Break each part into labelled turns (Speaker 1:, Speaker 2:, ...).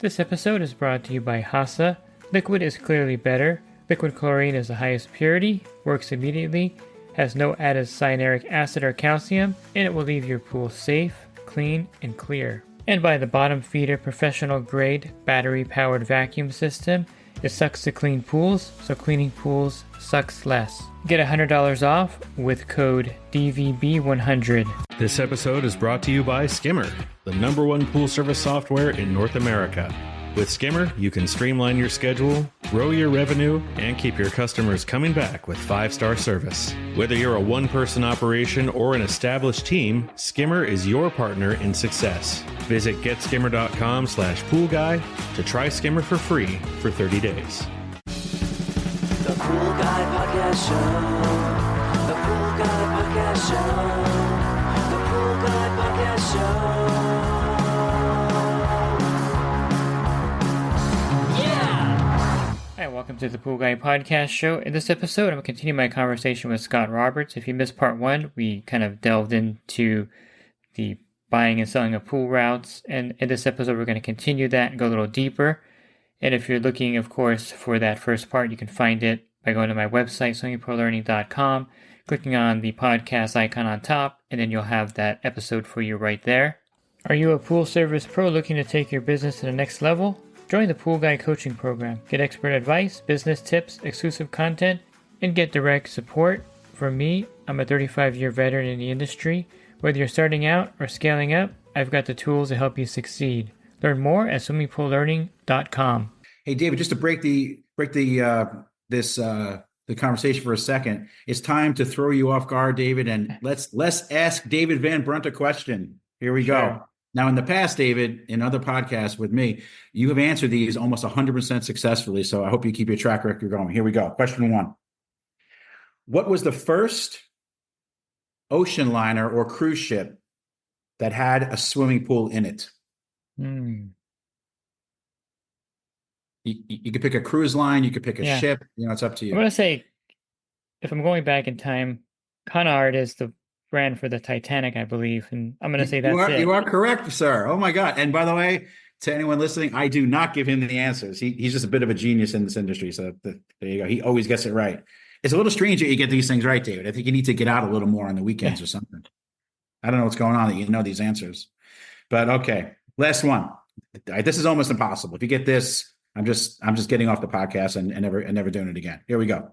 Speaker 1: This episode is brought to you by HASA. Liquid is clearly better. Liquid chlorine is the highest purity, works immediately, has no added cyanuric acid or calcium, and it will leave your pool safe, clean, and clear. And by the bottom feeder professional grade battery powered vacuum system. It sucks to clean pools, so cleaning pools sucks less. Get $100 off with code DVB100.
Speaker 2: This episode is brought to you by Skimmer, the #1 pool service software in North America. With Skimmer, you can streamline your schedule, grow your revenue, and keep your customers coming back with 5-star service. Whether you're a one-person operation or an established team, Skimmer is your partner in success. Visit getskimmer.com/poolguy to try Skimmer for free for 30 days.
Speaker 3: The Pool Guy Podcast Show. The Pool Guy Podcast Show. The Pool Guy Podcast Show.
Speaker 1: Hi, welcome to the Pool Guy Podcast Show. In this episode, I'm going to continue my conversation with Scott Roberts. If you missed part 1, we kind of delved into the buying and selling of pool routes. And in this episode, we're going to continue that and go a little deeper. And if you're looking, of course, for that first part, you can find it by going to my website, swimmingpoollearning.com, clicking on the podcast icon on top, and then you'll have that episode for you right there. Are you a pool service pro looking to take your business to the next level? Join the Pool Guy Coaching Program. Get expert advice, business tips, exclusive content, and get direct support from me. I'm a 35-year veteran in the industry. Whether you're starting out or scaling up, I've got the tools to help you succeed. Learn more at swimmingpoollearning.com.
Speaker 4: Hey, David, just to break the conversation for a second, it's time to throw you off guard, David, and let's ask David Van Brunt a question. Here we go. Now, in the past, David, in other podcasts with me, you have answered these almost 100% successfully. So I hope you keep your track record going. Here we go. Question 1. What was the first ocean liner or cruise ship that had a swimming pool in it? You could pick a cruise line. You could pick a ship. It's up to you.
Speaker 1: I'm going to say, if I'm going back in time, Cunard is the brand for the Titanic, I believe. And I'm going to say that's it.
Speaker 4: You are correct, sir. Oh, my God. And by the way, to anyone listening, I do not give him the answers. He's just a bit of a genius in this industry. So there you go. He always gets it right. It's a little strange that you get these things right, David. I think you need to get out a little more on the weekends or something. I don't know what's going on that you know these answers. But okay, last one. This is almost impossible. If you get this, I'm just getting off the podcast and never doing it again. Here we go.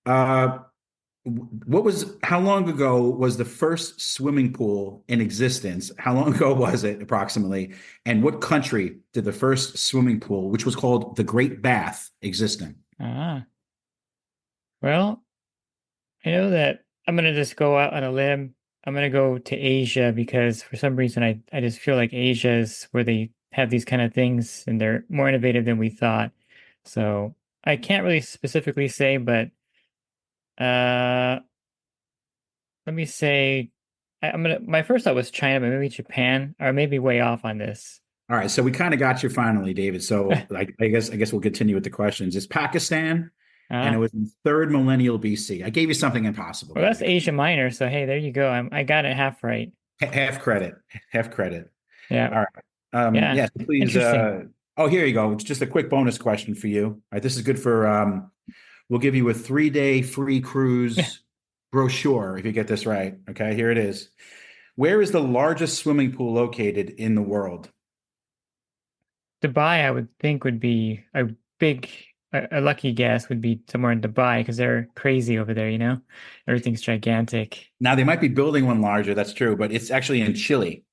Speaker 4: How long ago was the first swimming pool in existence? How long ago was it approximately? And what country did the first swimming pool, which was called the Great Bath, exist in?
Speaker 1: Well, I know that I'm going to just go out on a limb. I'm going to go to Asia because for some reason I just feel like Asia is where they have these kind of things and they're more innovative than we thought. So I can't really specifically say, but let me say my first thought was China, but maybe Japan, or maybe way off on this.
Speaker 4: All right, so we kind of got you finally, David. So I guess we'll continue with the questions. It's Pakistan, and it was in 3rd millennial BC. I gave you something impossible.
Speaker 1: Well, that's Asia Minor, so hey, there you go. I got it half right.
Speaker 4: Half credit.
Speaker 1: Yeah.
Speaker 4: All right. Yes, please. Here you go. It's just a quick bonus question for you. All right, this is good for. We'll give you a 3-day free cruise brochure if you get this right. Okay, here it is. Where is the largest swimming pool located in the world?
Speaker 1: Dubai, I would think, would be a lucky guess would be somewhere in Dubai because they're crazy over there, Everything's gigantic.
Speaker 4: Now, they might be building one larger, that's true, but it's actually in Chile.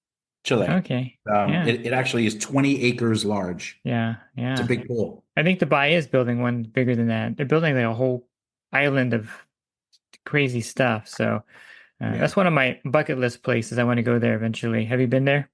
Speaker 1: Okay.
Speaker 4: It actually is 20 acres large.
Speaker 1: Yeah.
Speaker 4: It's a big pool.
Speaker 1: I think Dubai is building one bigger than that. They're building like a whole island of crazy stuff. So that's one of my bucket list places. I want to go there eventually. Have you been there?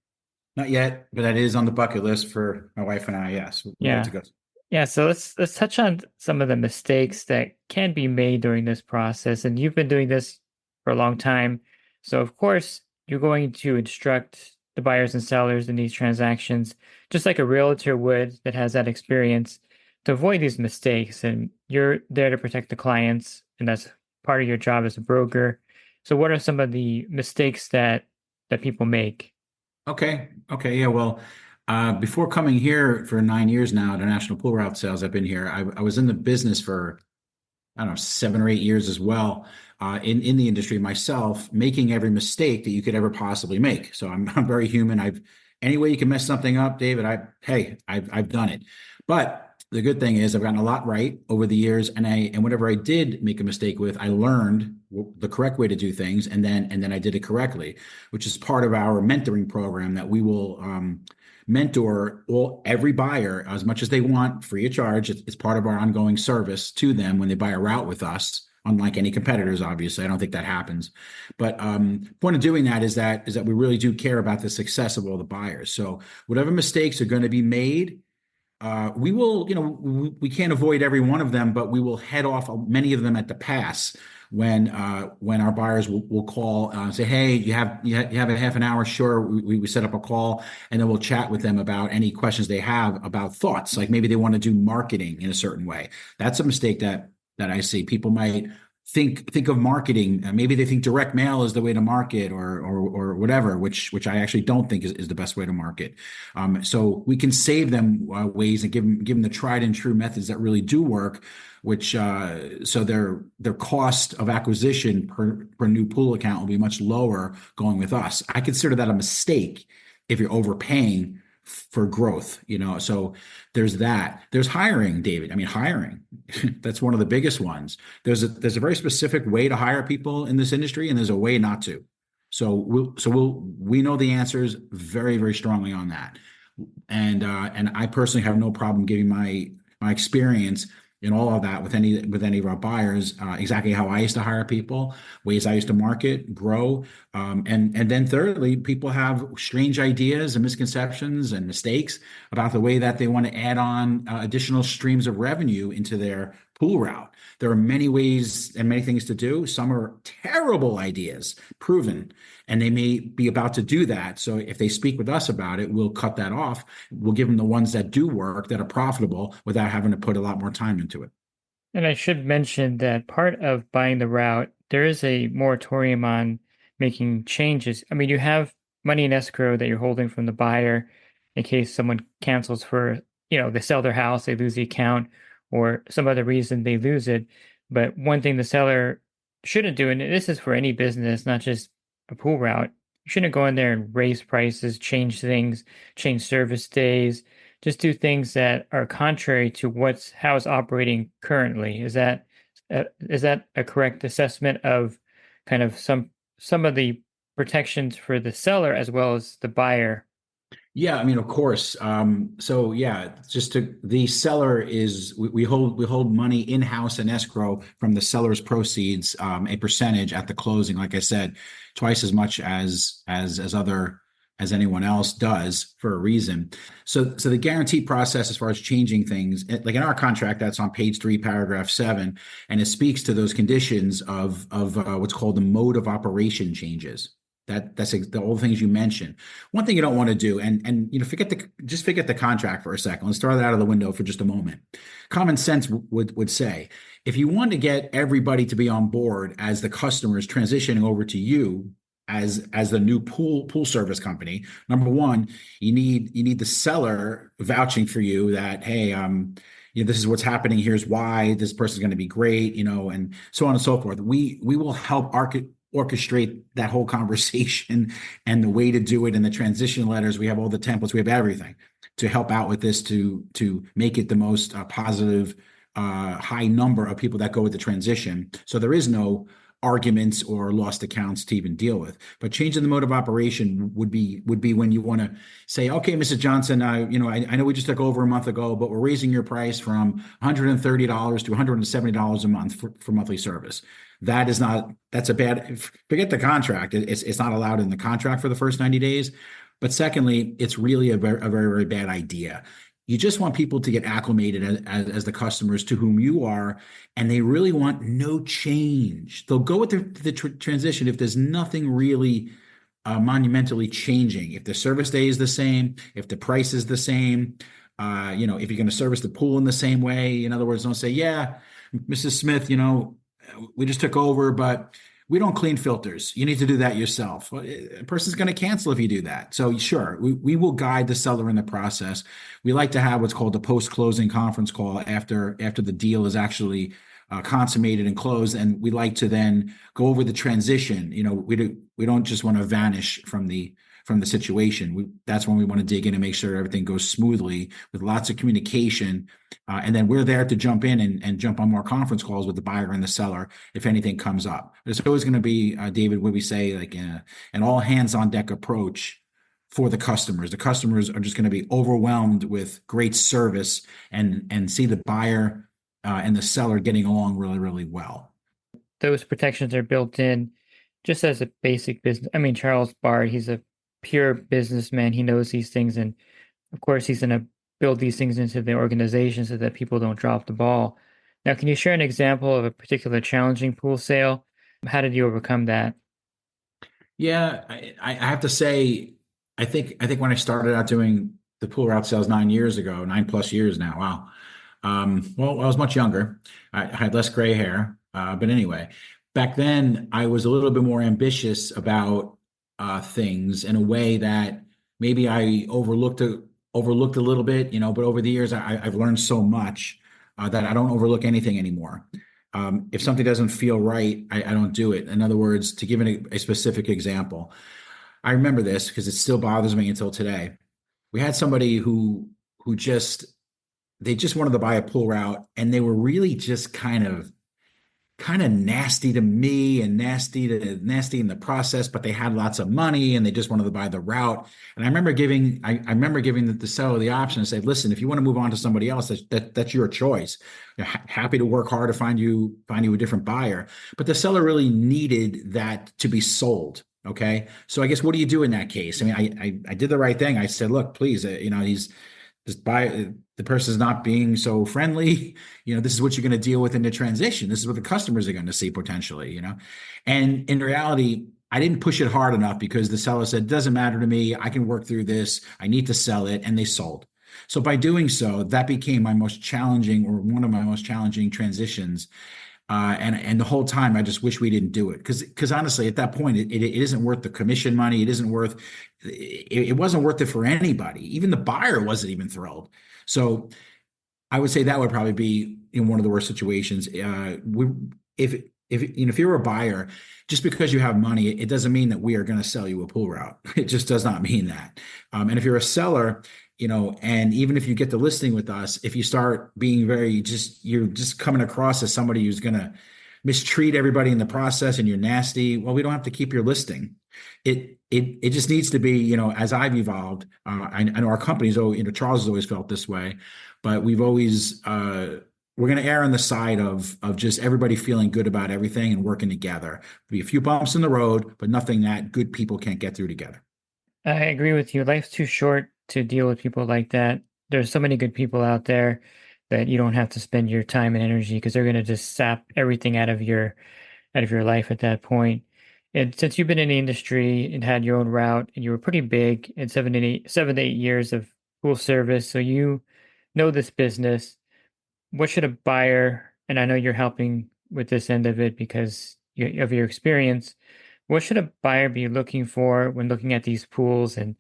Speaker 4: Not yet, but that is on the bucket list for my wife and I. Yes. We'd like to go.
Speaker 1: Yeah. So let's touch on some of the mistakes that can be made during this process. And you've been doing this for a long time. So of course, you're going to instruct the buyers and sellers in these transactions, just like a realtor would that has that experience, to avoid these mistakes. And you're there to protect the clients, and that's part of your job as a broker. So what are some of the mistakes that people make?
Speaker 4: Okay. Yeah. Well, Before coming here for 9 years now to National Pool Route Sales, I've been here. I was in the business for, I don't know, 7 or 8 years as well, in the industry myself, making every mistake that you could ever possibly make. So I'm very human. Any way you can mess something up, David, I've done it. But the good thing is I've gotten a lot right over the years, and whatever I did make a mistake with, I learned the correct way to do things, and then I did it correctly, which is part of our mentoring program that we will mentor every buyer as much as they want, free of charge. It's part of our ongoing service to them when they buy a route with us. Unlike any competitors, obviously, I don't think that happens. But point of doing that is that we really do care about the success of all the buyers. So whatever mistakes are going to be made, we will, we can't avoid every one of them, but we will head off many of them at the pass when our buyers will call, say, hey, you have a half an hour? Sure. We set up a call, and then we'll chat with them about any questions they have about thoughts. Like maybe they want to do marketing in a certain way. That's a mistake that I see. People might think of marketing. Maybe they think direct mail is the way to market, or whatever, which I actually don't think is the best way to market. So we can save them ways and give them the tried and true methods that really do work, which so their cost of acquisition per new pool account will be much lower going with us. I consider that a mistake if you're overpaying for growth, so there's that. There's hiring, David. I mean, hiring, that's one of the biggest ones. There's a very specific way to hire people in this industry, and there's a way not to. So we know the answers very, very strongly on that. And I personally have no problem giving my experience in all of that with any of our buyers, exactly how I used to hire people, ways I used to market, grow, and then thirdly, people have strange ideas and misconceptions and mistakes about the way that they want to add on additional streams of revenue into their pool route. There are many ways and many things to do. Some are terrible ideas, proven, and they may be about to do that. So if they speak with us about it, we'll cut that off. We'll give them the ones that do work, that are profitable, without having to put a lot more time into it.
Speaker 1: And I should mention that part of buying the route, there is a moratorium on making changes. I mean, you have money in escrow that you're holding from the buyer in case someone cancels for, they sell their house, they lose the account, or some other reason they lose it. But one thing the seller shouldn't do, and this is for any business, not just a pool route, you shouldn't go in there and raise prices, change things, change service days, just do things that are contrary to how it's operating currently. Is that a correct assessment of kind of some of the protections for the seller as well as the buyer?
Speaker 4: Yeah, I mean, of course. So yeah, the seller we hold money in-house in escrow from the seller's proceeds, a percentage at the closing, like I said, twice as much as anyone else does, for a reason. So the guarantee process as far as changing things, like in our contract, that's on page 3, paragraph 7, and it speaks to those conditions of what's called the mode of operation changes. That's all the things you mentioned. One thing you don't want to do, and forget the contract for a second. Let's throw that out of the window for just a moment. Common sense would say, if you want to get everybody to be on board as the customers transitioning over to you as the new pool service company, number one, you need the seller vouching for you that, hey, this is what's happening. Here's why this person's going to be great, and so on and so forth. We will help orchestrate that whole conversation and the way to do it, and the transition letters. We have all the templates. We have everything to help out with this to make it the most positive, high number of people that go with the transition. So there is no arguments or lost accounts to even deal with. But changing the mode of operation would be when you want to say, okay, Mrs. Johnson, I know we just took over a month ago, but we're raising your price from $130 to $170 a month for monthly service. That's a bad, forget the contract. It's not allowed in the contract for the first 90 days. But secondly, it's really a very, very bad idea. You just want people to get acclimated as the customers to whom you are, and they really want no change. They'll go with the transition if there's nothing really monumentally changing. If the service day is the same, if the price is the same, if you're going to service the pool in the same way. In other words, don't say, yeah, Mrs. Smith, we just took over, but we don't clean filters. You need to do that yourself. Well, a person's going to cancel if you do that. So sure, we will guide the seller in the process. We like to have what's called a post-closing conference call after the deal is actually consummated and closed, and we like to then go over the transition. We don't just want to vanish from the situation. That's when we want to dig in and make sure everything goes smoothly with lots of communication. And then we're there to jump in and jump on more conference calls with the buyer and the seller if anything comes up. There's always going to be, David, what we say, like an all hands on deck approach for the customers. The customers are just going to be overwhelmed with great service and see the buyer and the seller getting along really, really well.
Speaker 1: Those protections are built in just as a basic business. I mean, Charles Bard, he's a pure businessman. He knows these things. And of course, he's going to build these things into the organization so that people don't drop the ball. Now, can you share an example of a particular challenging pool sale? How did you overcome that?
Speaker 4: Yeah, I have to say, I think when I started out doing the pool route sales 9 years ago, 9+ years now. Wow. Well, I was much younger. I had less gray hair. But anyway, back then I was a little bit more ambitious about things in a way that maybe I overlooked a little bit, but over the years I've learned so much that I don't overlook anything anymore. If something doesn't feel right, I don't do it. In other words, to give a specific example, I remember this because it still bothers me until today. We had somebody who they just wanted to buy a pool route, and they were really just kind of nasty to me and nasty in the process, but they had lots of money and they just wanted to buy the route. And I remember giving the seller the option and say, listen, if you want to move on to somebody else, that's your choice. Happy to work hard to find you a different buyer. But the seller really needed that to be sold. Okay. So I guess, what do you do in that case? I mean, I did the right thing. I said, look, please, the person is not being so friendly. This is what you're going to deal with in the transition. This is what the customers are going to see potentially, and in reality, I didn't push it hard enough because the seller said, doesn't matter to me. I can work through this. I need to sell it. And they sold. So by doing so, that became my most challenging, or one of my most challenging transitions. And the whole time, I just wish we didn't do it because honestly, at that point, it isn't worth the commission money. It wasn't worth it for anybody. Even the buyer wasn't even thrilled. So I would say that would probably be in one of the worst situations. If you're a buyer, just because you have money, it doesn't mean that we are going to sell you a pool route. It just does not mean that. And if you're a seller, and even if you get the listing with us, if you start being you're just coming across as somebody who's going to mistreat everybody in the process and you're nasty, well, we don't have to keep your listing. It just needs to be, as I've evolved, I know our company's, Charles has always felt this way, but we've always, we're going to err on the side of just everybody feeling good about everything and working together. There'll be a few bumps in the road, but nothing that good people can't get through together.
Speaker 1: I agree with you. Life's too short to deal with people like that. There's so many good people out there that you don't have to spend your time and energy because they're going to just sap everything out of your life at that point. And since you've been in the industry and had your own route, and you were pretty big in 7 to 8 years of pool service, so you know this business. What should a buyer, and I know you're helping with this end of it because of your experience, what should a buyer be looking for when looking at these pools and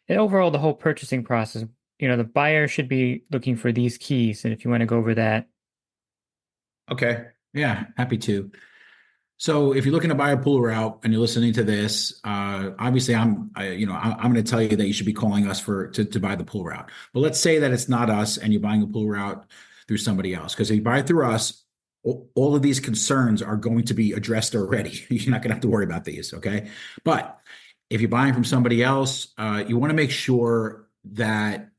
Speaker 1: overall the whole purchasing process? The buyer should be looking for these keys. And if you want to go over that.
Speaker 4: Okay. Yeah, happy to. So if you're looking to buy a pool route and you're listening to this, obviously I'm going to tell you that you should be calling us to buy the pool route. But let's say that it's not us and you're buying a pool route through somebody else. Because if you buy it through us, all of these concerns are going to be addressed already. You're not going to have to worry about these. Okay. But if you're buying from somebody else, you want to make sure that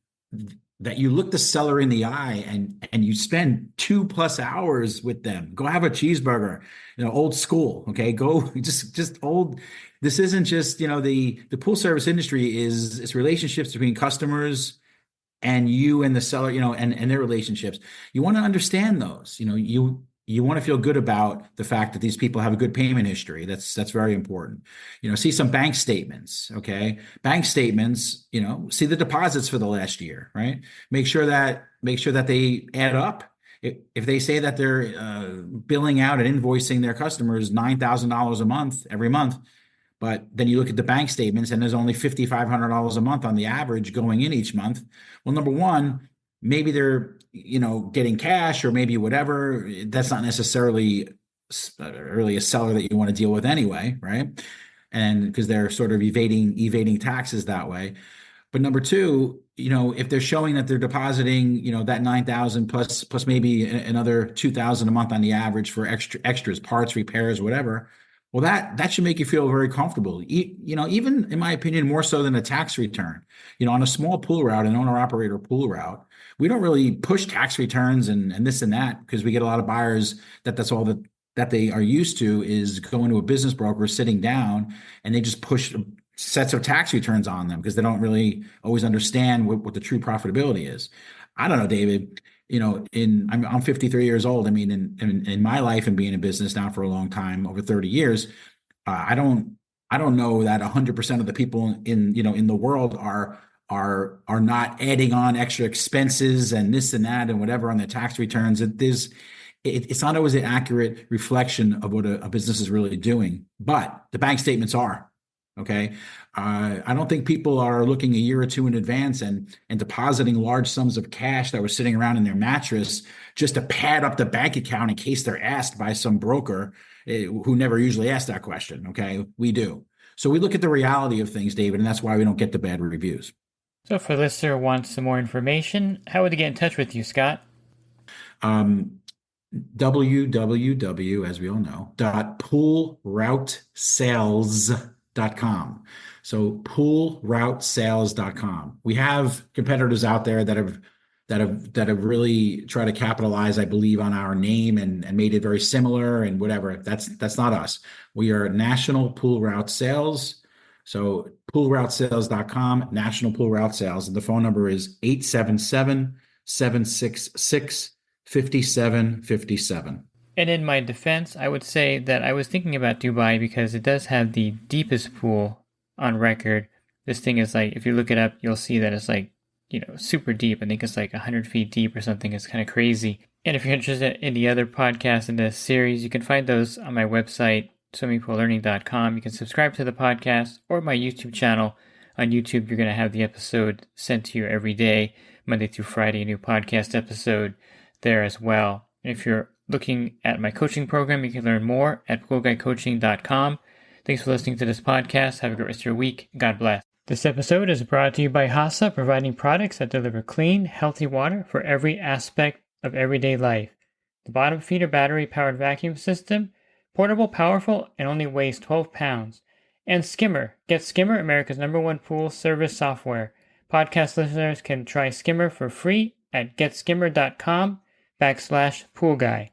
Speaker 4: you look the seller in the eye and you spend 2+ hours with them. Go have a cheeseburger, old school. Okay. Go just old. This isn't just, the pool service industry it's relationships between customers and you and the seller, and their relationships. You want to understand those, you want to feel good about the fact that these people have a good payment history. That's very important. See some bank statements. Okay. Bank statements, see the deposits for the last year, right? Make sure that they add up. If they say that they're billing out and invoicing their customers $9,000 a month every month, but then you look at the bank statements and there's only $5,500 a month on the average going in each month. Well, number one, maybe they're, getting cash or maybe whatever. That's not necessarily really a seller that you want to deal with anyway, right? And because they're sort of evading taxes that way. But number two, if they're showing that they're depositing, that 9,000 plus maybe another 2,000 a month on the average for extras, parts, repairs, whatever. Well, that should make you feel very comfortable. Even in my opinion, more so than a tax return. On a small pool route, an owner operator pool route, we don't really push tax returns and this and that because we get a lot of buyers that's all that they are used to is going to a business broker, sitting down, and they just push sets of tax returns on them because they don't really always understand what the true profitability is. I don't know, David. I'm 53 years old. I mean, in my life and being in business now for a long time, over 30 years, I don't know that 100% of the people in the world are not adding on extra expenses and this and that and whatever on their tax returns. It's not always an accurate reflection of what a business is really doing, but the bank statements are. Okay. I don't think people are looking a year or two in advance and depositing large sums of cash that were sitting around in their mattress just to pad up the bank account in case they're asked by some broker who never usually asks that question. Okay. We do. So we look at the reality of things, David, and that's why we don't get the bad reviews.
Speaker 1: So if a listener wants some more information, how would they get in touch with you, Scott?
Speaker 4: www, as we all know, .poolroutesales.com. So poolroutesales.com. We have competitors out there that have really tried to capitalize, I believe, on our name and made it very similar and whatever. That's not us. We are National Pool Route Sales. So poolroutesales.com, National Pool Route Sales. And the phone number is 877-766-5757.
Speaker 1: And in my defense, I would say that I was thinking about Dubai because it does have the deepest pool on record. This thing is like, if you look it up, you'll see that it's like, super deep. I think it's like 100 feet deep or something. It's kind of crazy. And if you're interested in the other podcasts in this series, you can find those on my website, swimmingpoollearning.com. You can subscribe to the podcast or my YouTube channel. On YouTube, you're going to have the episode sent to you every day, Monday through Friday, a new podcast episode there as well. And if you're looking at my coaching program, you can learn more at poolguycoaching.com. Thanks for listening to this podcast. Have a great rest of your week. God bless. This episode is brought to you by HASA, providing products that deliver clean, healthy water for every aspect of everyday life. The bottom feeder battery-powered vacuum system, portable, powerful, and only weighs 12 pounds. And Skimmer. Get Skimmer, America's #1 pool service software. Podcast listeners can try Skimmer for free at getskimmer.com/poolguy.